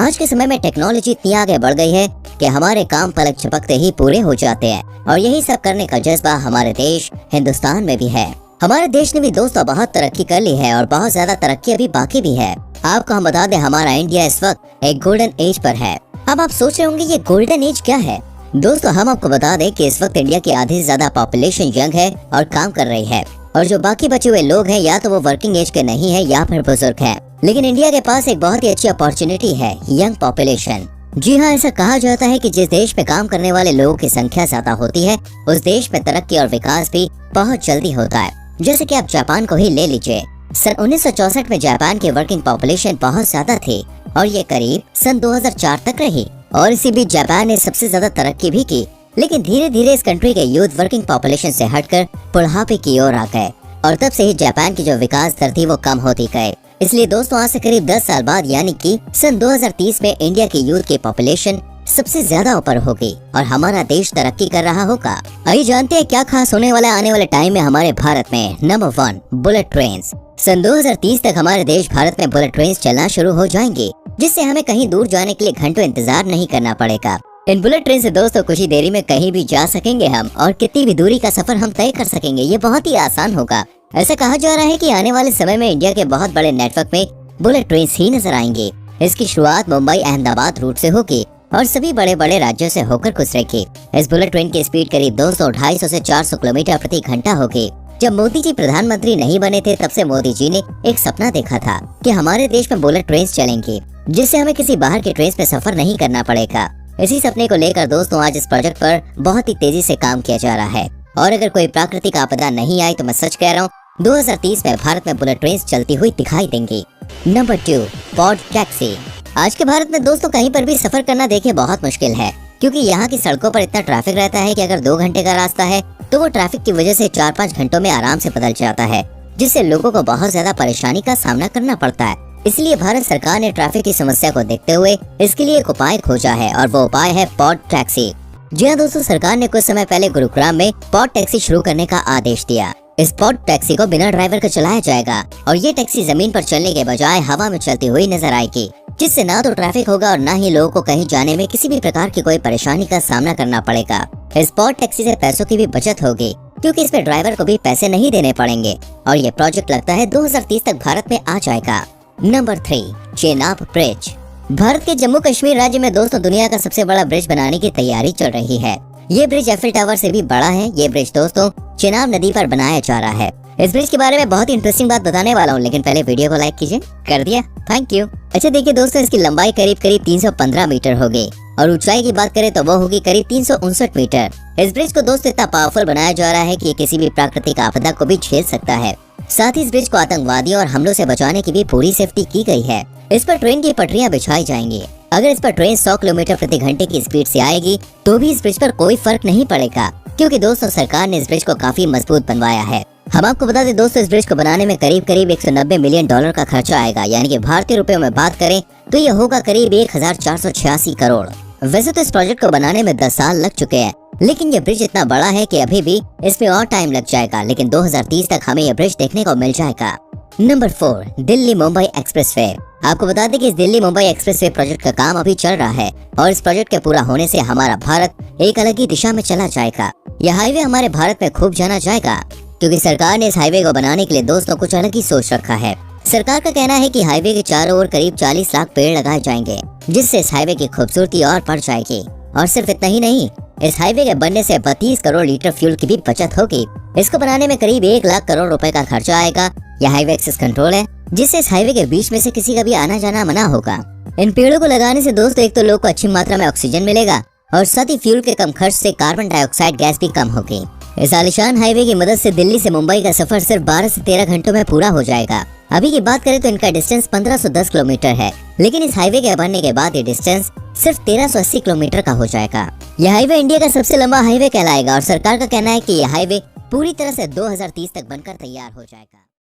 आज के समय में टेक्नोलॉजी इतनी आगे बढ़ गई है कि हमारे काम पलक झपकते ही पूरे हो जाते हैं और यही सब करने का जज्बा हमारे देश हिंदुस्तान में भी है। हमारे देश ने भी दोस्तों बहुत तरक्की कर ली है और बहुत ज्यादा तरक्की अभी बाकी भी है। आपको हम बता दें, हमारा इंडिया इस वक्त एक गोल्डन एज पर है। अब आप सोच रहे होंगे ये गोल्डन एज क्या है। दोस्तों, हम आपको बता दें कि इस वक्त इंडिया की आधी से ज्यादा पॉपुलेशन यंग है और काम कर रही है, और जो बाकी बचे हुए लोग हैं या तो वो वर्किंग एज के नहीं है या फिर बुजुर्ग है। लेकिन इंडिया के पास एक बहुत ही अच्छी अपॉर्चुनिटी है, यंग पॉपुलेशन। जी हाँ, ऐसा कहा जाता है कि जिस देश में काम करने वाले लोगों की संख्या ज्यादा होती है उस देश में तरक्की और विकास भी बहुत जल्दी होता है। जैसे कि आप जापान को ही ले लीजिए। सन 1964 में जापान की वर्किंग पॉपुलेशन बहुत ज्यादा थी और ये करीब सन 2004 तक रही, और इसी बीच जापान ने सबसे ज्यादा तरक्की भी की। लेकिन धीरे धीरे इस कंट्री के यूथ वर्किंग पॉपुलेशन से हटकर बुढ़ापे की ओर आ गए और तब से ही जापान की जो विकास दर थी वो कम होती गई। इसलिए दोस्तों, आज से करीब 10 साल बाद यानी कि सन 2030 में इंडिया की यूथ की पॉपुलेशन सबसे ज्यादा ऊपर होगी और हमारा देश तरक्की कर रहा होगा। आइए जानते हैं क्या खास होने वाला है आने वाले टाइम में हमारे भारत में। Number 1, bullet train. सन 2030 तक हमारे देश भारत में बुलेट ट्रेन चलना शुरू हो जाएंगी, जिससे हमें कहीं दूर जाने के लिए घंटों इंतजार नहीं करना पड़ेगा। इन बुलेट ट्रेन से दोस्तों कुछ ही देरी में कहीं भी जा सकेंगे हम, और कितनी भी दूरी का सफर हम तय कर सकेंगे। ये बहुत ही आसान होगा। ऐसा कहा जा रहा है कि आने वाले समय में इंडिया के बहुत बड़े नेटवर्क में बुलेट ट्रेन ही नजर आएंगी। इसकी शुरुआत मुंबई अहमदाबाद रूट से होगी और सभी बड़े बड़े राज्यों से होकर गुजरेगी। इस बुलेट ट्रेन की स्पीड करीब 200, 250 से 400 किलोमीटर प्रति घंटा होगी। जब मोदी जी प्रधानमंत्री नहीं बने थे तब से मोदी जी ने एक सपना देखा था कि हमारे देश में बुलेट ट्रेन चलेंगी, जिससे हमें किसी बाहर के ट्रेन में सफर नहीं करना पड़ेगा। इसी सपने को लेकर दोस्तों आज इस प्रोजेक्ट पर बहुत ही तेजी से काम किया जा रहा है, और अगर कोई प्राकृतिक आपदा नहीं आई तो मैं सच कह रहा हूँ 2030 में भारत में बुलेट ट्रेन चलती हुई दिखाई देंगी। Number 2, pod taxi. आज के भारत में दोस्तों कहीं पर भी सफर करना देखिए बहुत मुश्किल है, क्योंकि यहाँ की सड़कों पर इतना ट्रैफिक रहता है कि अगर 2 घंटे का रास्ता है तो वो ट्रैफिक की वजह से 4-5 घंटों में आराम से बदल जाता है, जिससे लोगों को बहुत ज्यादा परेशानी का सामना करना पड़ता है। इसलिए भारत सरकार ने ट्रैफिक की समस्या को देखते हुए इसके लिए एक उपाय खोजा है, और वो उपाय है पॉड टैक्सी। जी हाँ दोस्तों, सरकार ने कुछ समय पहले गुरुग्राम में पॉड टैक्सी शुरू करने का आदेश दिया। इस पॉड टैक्सी को बिना ड्राइवर के चलाया जाएगा और ये टैक्सी जमीन पर चलने के बजाय हवा में चलती हुई नजर आएगी, जिससे ना तो ट्रैफिक होगा और ना ही लोगों को कहीं जाने में किसी भी प्रकार की कोई परेशानी का सामना करना पड़ेगा। इस पॉड टैक्सी से पैसों की भी बचत होगी, क्योंकि इसमें ड्राइवर को भी पैसे नहीं देने पड़ेंगे, और ये प्रोजेक्ट लगता है 2030 तक भारत में आ जाएगा। Number 3, Chenab bridge. भारत के जम्मू कश्मीर राज्य में दोस्तों दुनिया का सबसे बड़ा ब्रिज बनाने की तैयारी चल रही है। ये ब्रिज एफिल टावर से भी बड़ा है। ये ब्रिज दोस्तों चेनाब नदी पर बनाया जा रहा है। इस ब्रिज के बारे में बहुत ही इंटरेस्टिंग बात बताने वाला हूँ, लेकिन पहले वीडियो को लाइक कीजिए। कर दिया, थैंक यू। अच्छा देखिए दोस्तों, इसकी लंबाई करीब 315 मीटर होगी और ऊंचाई की बात करें तो वो होगी करीब 359 मीटर। इस ब्रिज को दोस्तों इतना पावरफुल बनाया जा रहा है कि ये किसी भी प्राकृतिक आपदा को भी झेल सकता है। साथ ही इस ब्रिज को आतंकवादियों और हमलों से बचाने की भी पूरी सेफ्टी की गई है। इस पर ट्रेन की पटरियां बिछाई जाएंगी। अगर इस पर ट्रेन 100 किलोमीटर प्रति घंटे की स्पीड से आएगी तो भी इस ब्रिज पर कोई फर्क नहीं पड़ेगा, क्योंकि दोस्तों सरकार ने इस ब्रिज को काफी मजबूत बनवाया है। हम आपको बता दें दोस्तों, इस ब्रिज को बनाने में करीब 190 मिलियन डॉलर का खर्चा आएगा, यानी कि भारतीय रुपयों में बात करें तो ये होगा करीब 1486 करोड़। वैसे तो इस प्रोजेक्ट को बनाने में 10 साल लग चुके हैं, लेकिन ये ब्रिज इतना बड़ा है कि अभी भी इसमें और टाइम लग जाएगा, लेकिन 2030 तक हमें यह ब्रिज देखने को मिल जाएगा। Number 4, Delhi Mumbai expressway. आपको बता दें कि इस दिल्ली मुंबई एक्सप्रेसवे प्रोजेक्ट का काम अभी चल रहा है, और इस प्रोजेक्ट के पूरा होने से हमारा भारत एक अलग ही दिशा में चला जाएगा। यह हाईवे हमारे भारत में खूब जाना जाएगा, क्योंकि सरकार ने इस हाईवे को बनाने के लिए दोस्तों कुछ अलग ही सोच रखा है। सरकार का कहना है कि हाईवे के चारों ओर करीब 40 लाख पेड़ लगाए जाएंगे, जिससे इस हाईवे की खूबसूरती और बढ़ जाएगी। और सिर्फ इतना ही नहीं, इस हाईवे के बनने से 32 करोड़ लीटर फ्यूल की भी बचत होगी। इसको बनाने में करीब 1 लाख करोड़ रुपए का खर्चा आएगा। यह हाईवे एक्सेस कंट्रोल है, जिससे इस हाईवे के बीच में से किसी का भी आना जाना मना होगा। इन पेड़ों को लगाने से दोस्तों एक तो लोगों को अच्छी मात्रा में ऑक्सीजन मिलेगा, और साथ ही फ्यूल के कम खर्च से कार्बन डाइऑक्साइड गैस भी कम होगी। इस आलिशान हाईवे की मदद से दिल्ली से मुंबई का सफर सिर्फ 12 से 13 घंटों में पूरा हो जाएगा। अभी की बात करें तो इनका डिस्टेंस 1510 किलोमीटर है, लेकिन इस हाईवे के बनने के बाद ये डिस्टेंस सिर्फ 1380 किलोमीटर का हो जाएगा। यह हाईवे इंडिया का सबसे लंबा हाईवे कहलाएगा, और सरकार का कहना है कि यह हाईवे पूरी तरह से 2030 तक बनकर तैयार हो जाएगा।